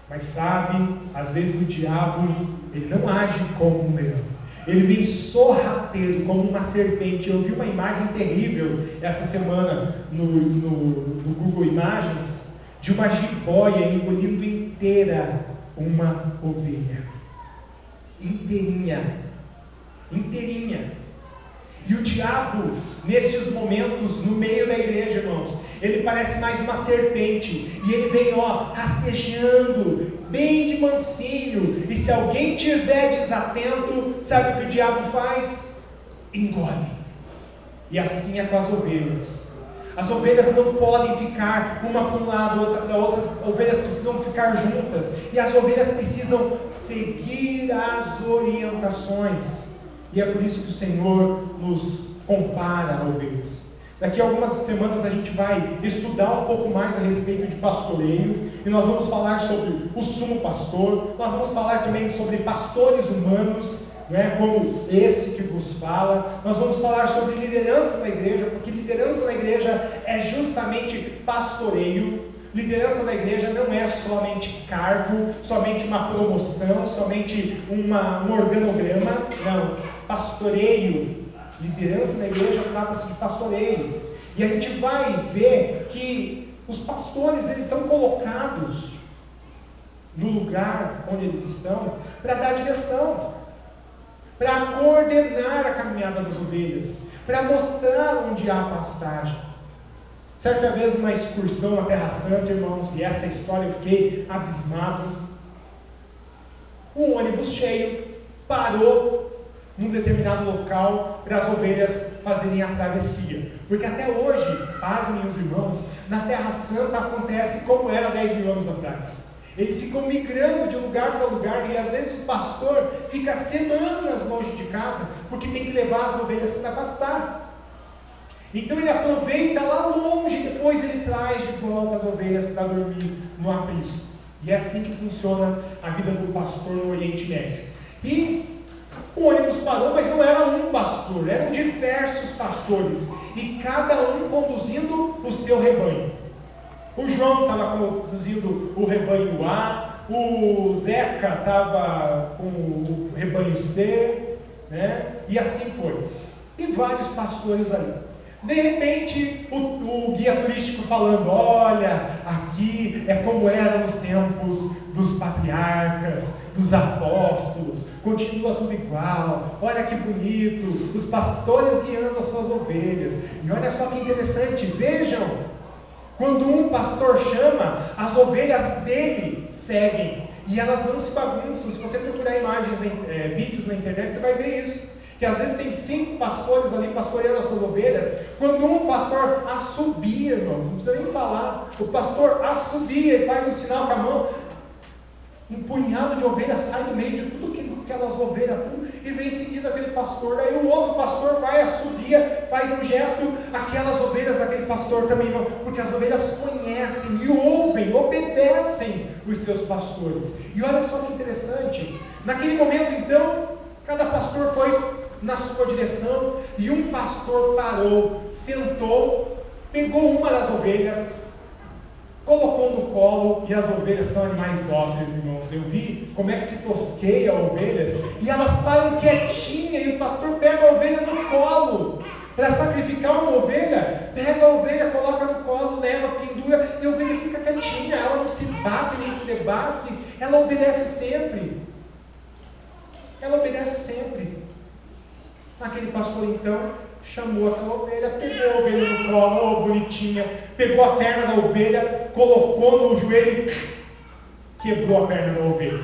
Mas sabe, às vezes o diabo, ele não age como um leão. Ele vem sorrateiro, como uma serpente. Eu vi uma imagem terrível essa semana no Google Imagens, de uma jiboia engolindo inteira uma ovelha. Inteirinha. E o diabo, nesses momentos, no meio da igreja, irmãos, ele parece mais uma serpente. E ele vem, rastejando, bem de mansinho. E se alguém tiver desatento, sabe o que o diabo faz? Engole. E assim é com as ovelhas. As ovelhas não podem ficar uma para um lado, outra para outra. As ovelhas precisam ficar juntas. E as ovelhas precisam seguir as orientações. E é por isso que o Senhor nos compara a ovelhas. Daqui a algumas semanas a gente vai estudar um pouco mais a respeito de pastoreio. E nós vamos falar sobre o sumo pastor. Nós vamos falar também sobre pastores humanos, como esse que vos fala. Nós vamos falar sobre liderança na igreja, porque liderança na igreja é justamente pastoreio. Liderança na igreja não é somente cargo, somente uma promoção, somente um organograma. Não. Pastoreio, liderança na igreja trata-se de pastoreio. E a gente vai ver que os pastores, eles são colocados no lugar onde eles estão para dar direção, para coordenar a caminhada das ovelhas, para mostrar onde há pastagem. Certa vez, numa excursão na Terra Santa, irmãos, e essa história eu fiquei abismado. Um ônibus cheio parou num determinado local para as ovelhas fazerem a travessia. Porque até hoje, pasmem os irmãos, na Terra Santa acontece como era 10 mil anos atrás. Eles ficam migrando de lugar para lugar e às vezes o pastor fica semanas longe de casa porque tem que levar as ovelhas para pastar. Então ele aproveita lá longe e depois ele traz de volta as ovelhas para dormir no aprisco. E é assim que funciona a vida do pastor no Oriente Médio. E o ônibus parou, mas não era um pastor, eram diversos pastores. E cada um conduzindo o seu rebanho. O João estava conduzindo o rebanho A, o Zeca estava com o rebanho C, e assim foi. E vários pastores ali. De repente, o guia turístico falando: olha, aqui é como era nos tempos dos patriarcas, dos apóstolos, continua tudo igual, olha que bonito, os pastores guiando as suas ovelhas. E olha só que interessante, vejam, quando um pastor chama, as ovelhas dele seguem, e elas não se bagunçam. Se você procurar imagens, vídeos na internet, você vai ver isso. Que às vezes tem 5 pastores ali pastoreando as suas ovelhas. Quando um pastor assobia, irmãos, não precisa nem falar, o pastor assobia e faz um sinal com a mão, um punhado de ovelhas sai do meio de tudo aquelas ovelhas e vem em seguida aquele pastor. Daí o outro pastor vai, assobia, faz um gesto, aquelas ovelhas daquele pastor também vão, porque as ovelhas conhecem e ouvem, obedecem os seus pastores. E olha só que interessante, naquele momento então, cada pastor foi na sua direção, e um pastor parou, sentou, pegou uma das ovelhas, colocou no colo, e as ovelhas são animais dóceis, irmãos. Eu vi como é que se tosqueia a ovelha, e elas param quietinhas, e o pastor pega a ovelha no colo, para sacrificar uma ovelha, pega a ovelha, coloca no colo, leva, pendura, e a ovelha fica quietinha, ela não se bate, nem se debate, ela obedece sempre. Ela obedece sempre. Aquele pastor então chamou aquela ovelha, pegou a ovelha no colo, bonitinha, pegou a perna da ovelha, colocou no joelho, quebrou a perna da ovelha.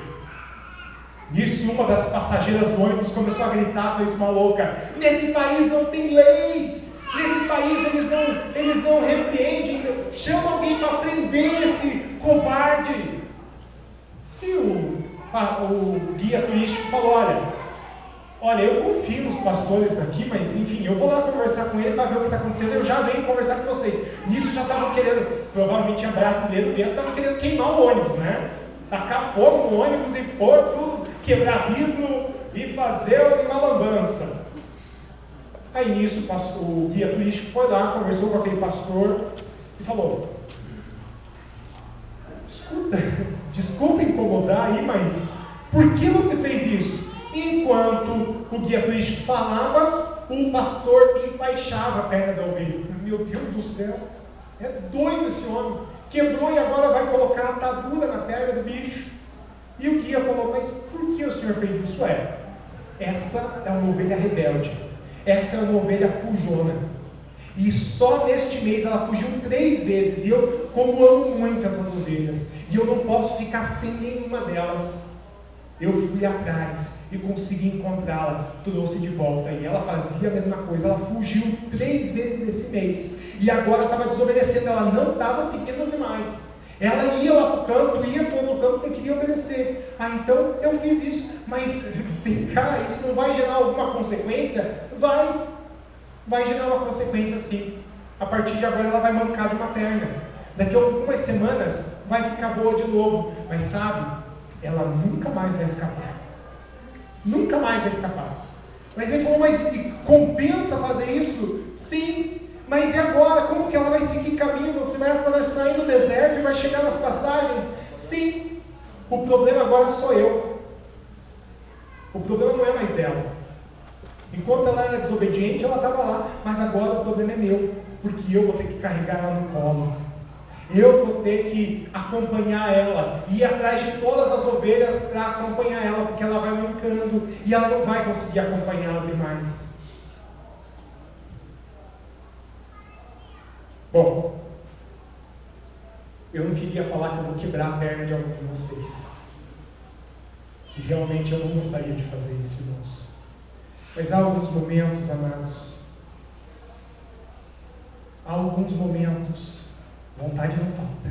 Nisso, uma das passageiras do ônibus começou a gritar feito uma louca: nesse país não tem leis, nesse país eles não repreendem, chama alguém para prender esse covarde. E o guia turístico falou: olha, eu confio nos pastores daqui, mas enfim, eu vou lá conversar com ele para ver o que está acontecendo, eu já venho conversar com vocês. Nisso já estavam querendo, provavelmente tinha brasileiro dentro, estavam querendo queimar o ônibus, né? Tacar fogo no ônibus e pôr tudo, quebrar vidro e fazer uma lambança. Aí nisso o guia turístico foi lá, conversou com aquele pastor e falou: escuta, desculpa incomodar aí, mas por que você fez isso? Enquanto o guia turístico falava, o pastor enfaixava a perna da ovelha. Meu Deus do céu, é doido esse homem. Quebrou e agora vai colocar a atadura na perna do bicho. E o guia falou: mas por que o senhor fez isso? Essa é uma ovelha rebelde. Essa é uma ovelha fujona. E só neste mês ela fugiu 3 vezes. E eu, como amo muito essas ovelhas, e eu não posso ficar sem nenhuma delas, eu fui atrás e consegui encontrá-la, trouxe de volta. E ela fazia a mesma coisa, ela fugiu 3 vezes nesse mês. E agora estava desobedecendo, ela não estava seguindo demais. Ela ia lá para o canto, ia para o canto, não queria obedecer. Então eu fiz isso, mas vem cá, isso não vai gerar alguma consequência? Vai gerar uma consequência sim. A partir de agora ela vai mancar de uma perna. Daqui a algumas semanas vai ficar boa de novo. Mas sabe, ela nunca mais vai escapar. Nunca mais vai escapar. Mas ele falou: mas compensa fazer isso? Sim. Mas e agora? Como que ela vai seguir caminho? Você vai atravessar aí no deserto e vai chegar nas passagens? Sim. O problema agora sou eu. O problema não é mais dela. Enquanto ela era desobediente, ela estava lá. Mas agora o problema é meu. Porque eu vou ter que carregar ela no colo. Eu vou ter que acompanhar ela. Ir atrás de todas as ovelhas para acompanhar ela. Porque ela vai mancando. E ela não vai conseguir acompanhá-la demais. Bom, eu não queria falar que eu vou quebrar a perna de algum de vocês. E realmente eu não gostaria de fazer isso, irmãos. Mas há alguns momentos, amados, vontade não falta.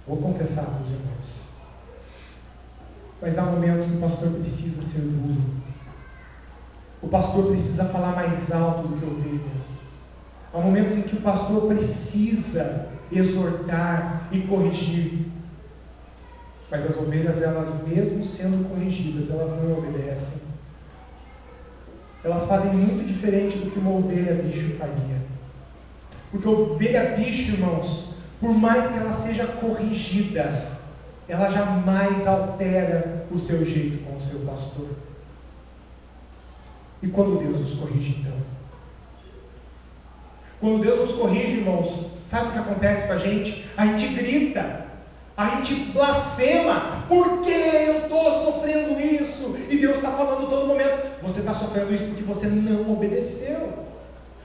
Vou confessar para os irmãos. Mas há momentos que o pastor precisa ser duro. O pastor precisa falar mais alto do que a ovelha. Há momentos em que o pastor precisa exortar e corrigir. Mas as ovelhas, elas mesmo sendo corrigidas, elas não obedecem. Elas fazem muito diferente do que uma ovelha bicho faria. Porque a ovelha bicho, irmãos, por mais que ela seja corrigida, ela jamais altera o seu jeito com o seu pastor. E quando Deus nos corrige, então? Quando Deus nos corrige, irmãos, sabe o que acontece com a gente? A gente grita, a gente blasfema. Por que eu estou sofrendo isso? E Deus está falando todo momento: você está sofrendo isso porque você não obedeceu.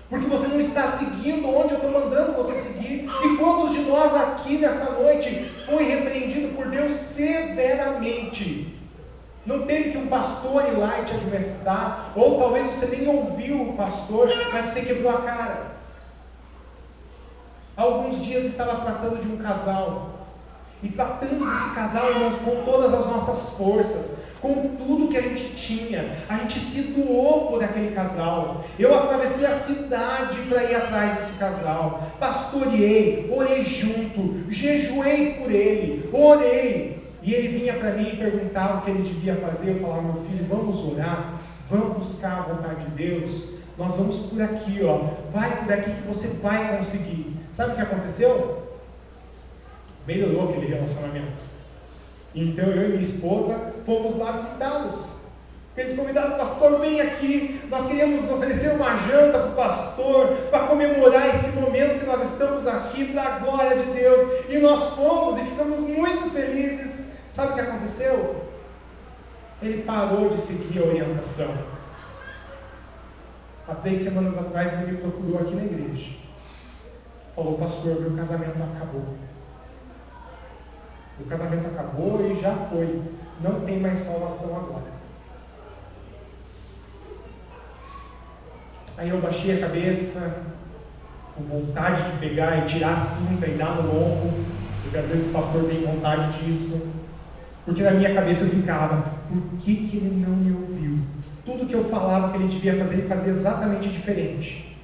Porque você não está seguindo onde eu estou mandando você seguir. E quantos de nós aqui nessa noite foi repreendido por Deus severamente? Não teve que um pastor ir lá e te admoestar, ou talvez você nem ouviu o pastor, mas você quebrou a cara. Há alguns dias estava tratando de um casal, e tratando desse casal, irmãos, com todas as nossas forças, com tudo que a gente tinha. A gente se doou por aquele casal. Eu atravessei a cidade para ir atrás desse casal. Pastoreei, orei junto, jejuei por ele, orei. E ele vinha para mim e perguntava o que ele devia fazer. Eu falava: meu filho, vamos orar, vamos buscar a vontade de Deus. Nós vamos por aqui, vai por aqui que você vai conseguir. Sabe o que aconteceu? Melhorou aquele relacionamento. Então eu e minha esposa fomos lá visitá-los. Eles convidaram: pastor, vem aqui, nós queríamos oferecer uma janta para o pastor, para comemorar esse momento que nós estamos aqui, para a glória de Deus. E nós fomos e ficamos muito felizes. Sabe o que aconteceu? Ele parou de seguir a orientação. Há 3 semanas atrás ele me procurou aqui na igreja. Falou: pastor, meu casamento acabou. O casamento acabou e já foi. não tem mais salvação agora. Aí eu baixei a cabeça, com vontade de pegar e tirar a cinta e dar no lombo, porque às vezes o pastor tem vontade disso, porque na minha cabeça eu ficava, por que ele não me ouviu? Tudo que eu falava que ele devia fazer, ele fazia exatamente diferente.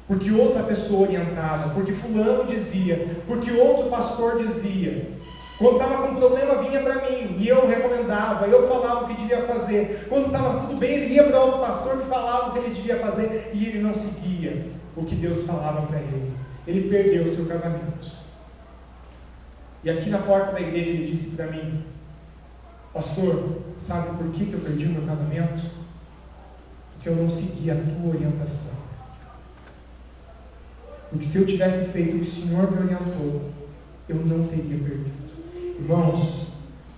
Porque outra pessoa orientava, porque fulano dizia, porque outro pastor dizia. Quando estava com problema, vinha para mim, e eu recomendava, eu falava o que devia fazer. Quando estava tudo bem, ele ia para outro pastor que falava o que ele devia fazer, e ele não seguia o que Deus falava para ele. Ele perdeu o seu casamento. E aqui na porta da igreja ele disse para mim, pastor, sabe por que eu perdi o meu casamento? Porque eu não segui a tua orientação. Porque se eu tivesse feito o que o Senhor me orientou, eu não teria perdido. Irmãos,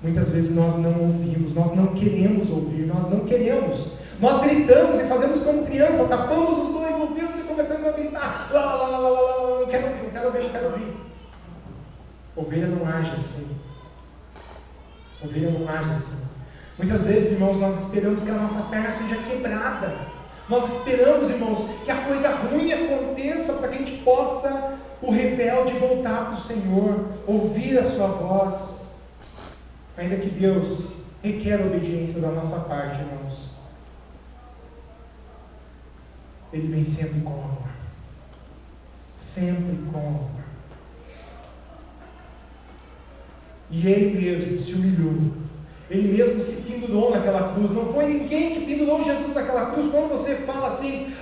muitas vezes nós não ouvimos, nós não queremos ouvir, nós não queremos. Nós gritamos e fazemos como criança, tapamos os dois ouvidos e começamos a gritar. Lá, lá, lá, lá, lá, quero ouvir, quero ouvir, quero ouvir. Ovelha não age assim. Ovelha não age assim. Muitas vezes, irmãos, nós esperamos que a nossa perna seja quebrada. Nós esperamos, irmãos, que a coisa ruim aconteça para que a gente possa, o rebelde, voltar para o Senhor, ouvir a sua voz. Ainda que Deus requer obediência da nossa parte, irmãos, Ele vem sempre com amor. Sempre com amor. E Ele mesmo se humilhou. Ele mesmo se pendurou naquela cruz. Não foi ninguém que pendurou Jesus naquela cruz. Quando você fala assim,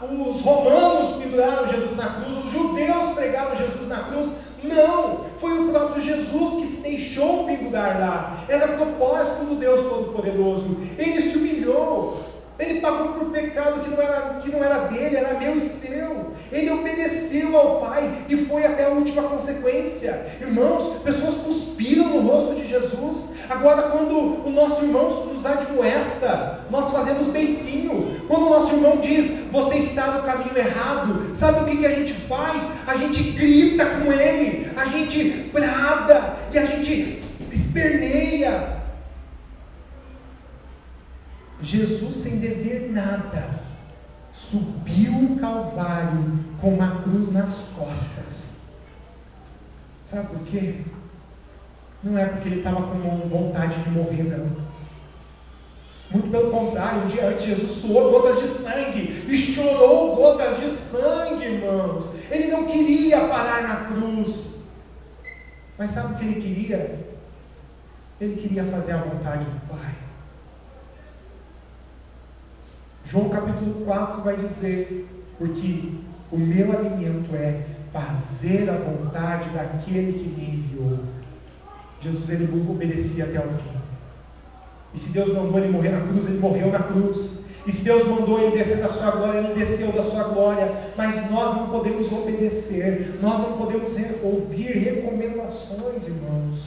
os romanos penduraram Jesus na cruz, os judeus pregaram Jesus na cruz. Não, foi o próprio Jesus que se deixou pendurar lá. Era propósito do Deus Todo-Poderoso. Ele se humilhou. Ele pagou por pecado que não era dele, era meu e seu. Ele obedeceu ao Pai e foi até a última consequência. Irmãos, pessoas cuspiram no rosto de Jesus. Agora, quando o nosso irmão nos admoesta, nós fazemos beicinho. Quando o nosso irmão diz, você está no caminho errado, sabe o que a gente faz? A gente grita com ele, a gente brada e a gente esperneia. Jesus, sem dever nada, subiu o Calvário com uma cruz nas costas. Sabe por quê? Não é porque ele estava com vontade de morrer, não. Muito pelo contrário, um dia antes Jesus suou gotas de sangue e chorou gotas de sangue, irmãos. Ele não queria parar na cruz. Mas sabe o que ele queria? Ele queria fazer a vontade do Pai. João capítulo 4 vai dizer, porque o meu alimento é fazer a vontade daquele que me enviou. Jesus, ele obedecia até o fim. E se Deus mandou ele morrer na cruz, ele morreu na cruz. E se Deus mandou ele descer da sua glória, ele desceu da sua glória. Mas nós não podemos obedecer, nós não podemos ouvir recomendações, irmãos.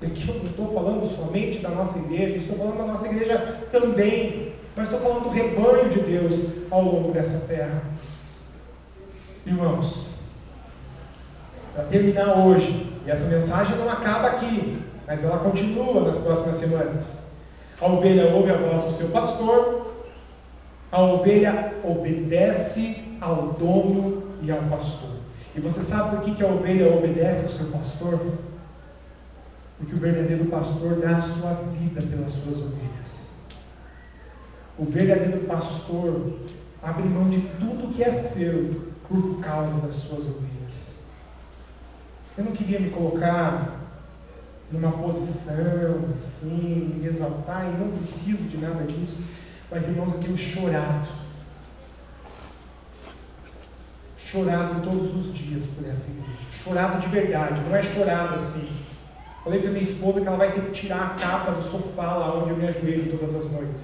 Aqui eu não estou falando somente da nossa igreja, estou falando da nossa igreja também. Mas estou falando do rebanho de Deus ao longo dessa terra. Irmãos, para terminar hoje, e essa mensagem não acaba aqui, mas ela continua nas próximas semanas. A ovelha ouve a voz do seu pastor, a ovelha obedece ao dono e ao pastor. E você sabe por que a ovelha obedece ao seu pastor? Porque o verdadeiro pastor dá a sua vida pelas suas ovelhas. O verdadeiro pastor abre mão de tudo que é seu por causa das suas ovelhas. Eu não queria me colocar numa posição assim, me exaltar, e não preciso de nada disso, mas irmãos, eu tenho chorado todos os dias por essa igreja, chorado de verdade, não é chorado assim. Falei para minha esposa que ela vai ter que tirar a capa do sofá lá onde eu me ajoelho todas as noites,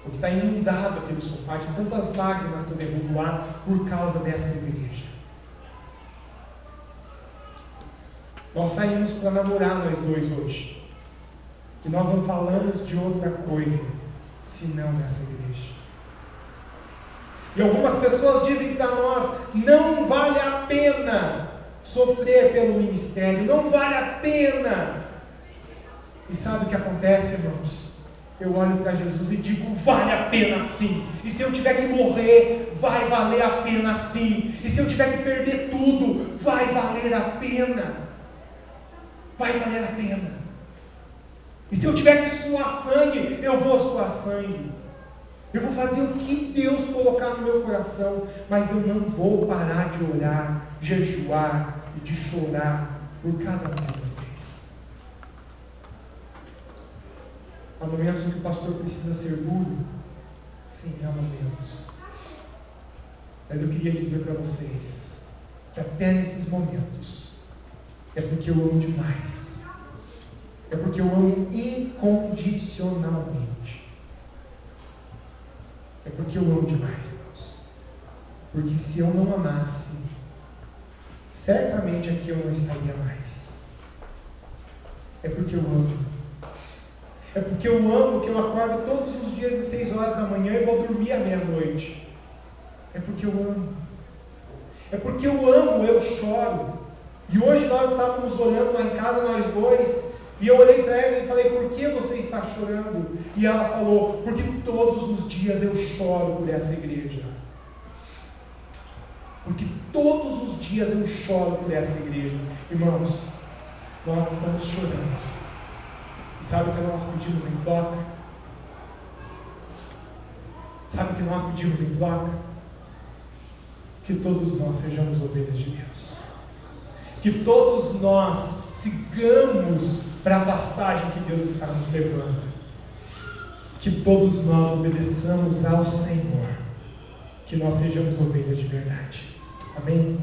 porque está inundado aquele sofá de tantas lágrimas que eu derrubo lá por causa dessa igreja. Nós saímos para namorar nós dois hoje. E nós não falamos de outra coisa, senão nessa igreja. E algumas pessoas dizem para nós, não vale a pena sofrer pelo ministério, não vale a pena. E sabe o que acontece, irmãos? Eu olho para Jesus e digo, vale a pena sim. E se eu tiver que morrer, vai valer a pena sim. E se eu tiver que perder tudo, vai valer a pena. Vai valer a pena. E se eu tiver que suar sangue, eu vou suar sangue. Eu vou fazer o que Deus colocar no meu coração, mas eu não vou parar de orar, jejuar e de chorar por cada um de vocês. Há momentos em que o pastor precisa ser duro? Sim, há momentos. Mas eu queria dizer para vocês que até nesses momentos é porque eu amo demais. É porque eu amo incondicionalmente. É porque eu amo demais, irmãos. Porque se eu não amasse, certamente aqui eu não estaria mais. É porque eu amo. É porque eu amo que eu acordo todos os dias às 6 horas da manhã e vou dormir à meia-noite. É porque eu amo. É porque eu amo, eu choro. E hoje nós estávamos olhando lá em casa, nós dois, e eu olhei para ela e falei, por que você está chorando? E ela falou, porque todos os dias eu choro por essa igreja. Porque todos os dias eu choro por essa igreja. Irmãos, nós estamos chorando. E sabe o que nós pedimos em troca? Sabe o que nós pedimos em troca? Que todos nós sejamos ovelhas de Deus. Que todos nós sigamos para a pastagem que Deus está nos levando. Que todos nós obedeçamos ao Senhor. Que nós sejamos ovelhas de verdade. Amém?